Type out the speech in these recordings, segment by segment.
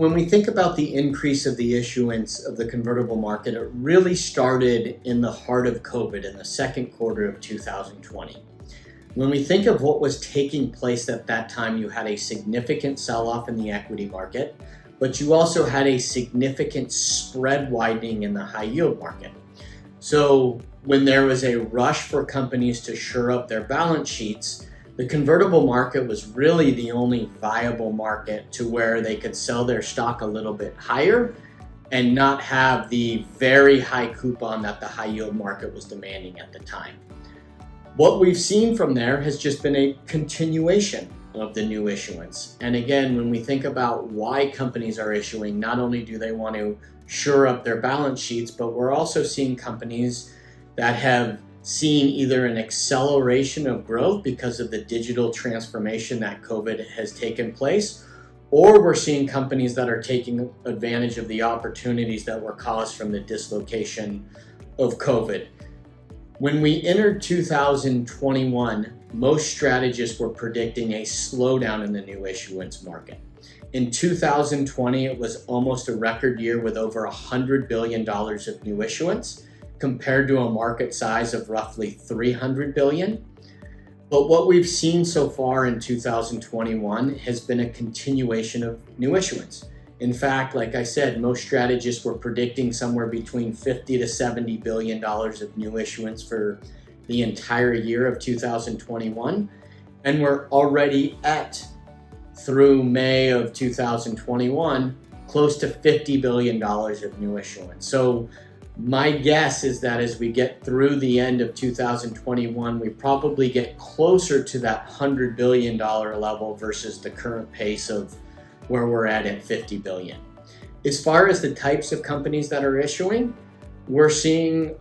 when we think about the increase of the issuance of the convertible market, it really started in the heart of COVID in the second quarter of 2020. When we think of what was taking place at that time, you had a significant sell-off in the equity market, but you also had a significant spread widening in the high yield market. So when there was a rush for companies to shore up their balance sheets, the convertible market was really the only viable market to where they could sell their stock a little bit higher and not have the very high coupon that the high yield market was demanding at the time. What we've seen from there has just been a continuation of the new issuance. And again, when we think about why companies are issuing, not only do they want to shore up their balance sheets, but we're also seeing companies that have seen either an acceleration of growth because of the digital transformation that COVID has taken place, or we're seeing companies that are taking advantage of the opportunities that were caused from the dislocation of COVID. When we entered 2021, most strategists were predicting a slowdown in the new issuance market. In 2020, it was almost a record year with over $100 billion of new issuance, compared to a market size of roughly $300 billion. But what we've seen so far in 2021 has been a continuation of new issuance. In fact, like I said, most strategists were predicting somewhere between $50 to $70 billion of new issuance for the entire year of 2021. And we're already through May of 2021, close to $50 billion of new issuance. So my guess is that as we get through the end of 2021, we probably get closer to that $100 billion level versus the current pace of where we're at 50 billion. As far as the types of companies that are issuing, we're seeing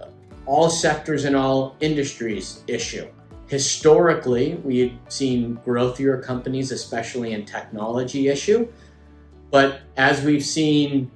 all sectors and all industries issue. Historically, we've seen growthier companies, especially in technology, issue. But as we've seen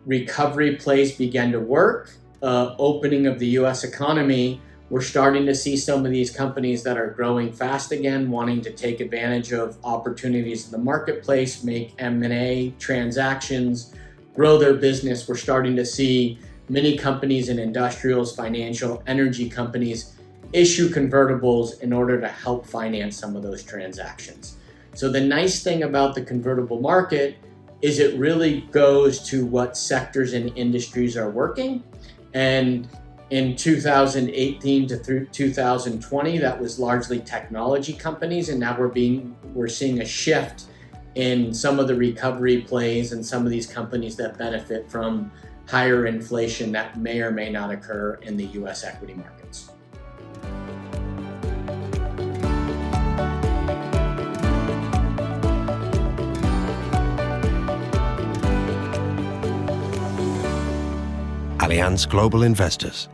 recovery plays begin to work, opening of the US economy, we're starting to see some of these companies that are growing fast again, wanting to take advantage of opportunities in the marketplace, make M&A transactions, grow their business. We're starting to see many companies in industrials, financial, energy companies issue convertibles in order to help finance some of those transactions. So the nice thing about the convertible market is it really goes to what sectors and industries are working. And in 2018 to through 2020, that was largely technology companies, and now we're seeing a shift in some of the recovery plays and some of these companies that benefit from higher inflation that may or may not occur in the US equity markets. Allianz Global Investors.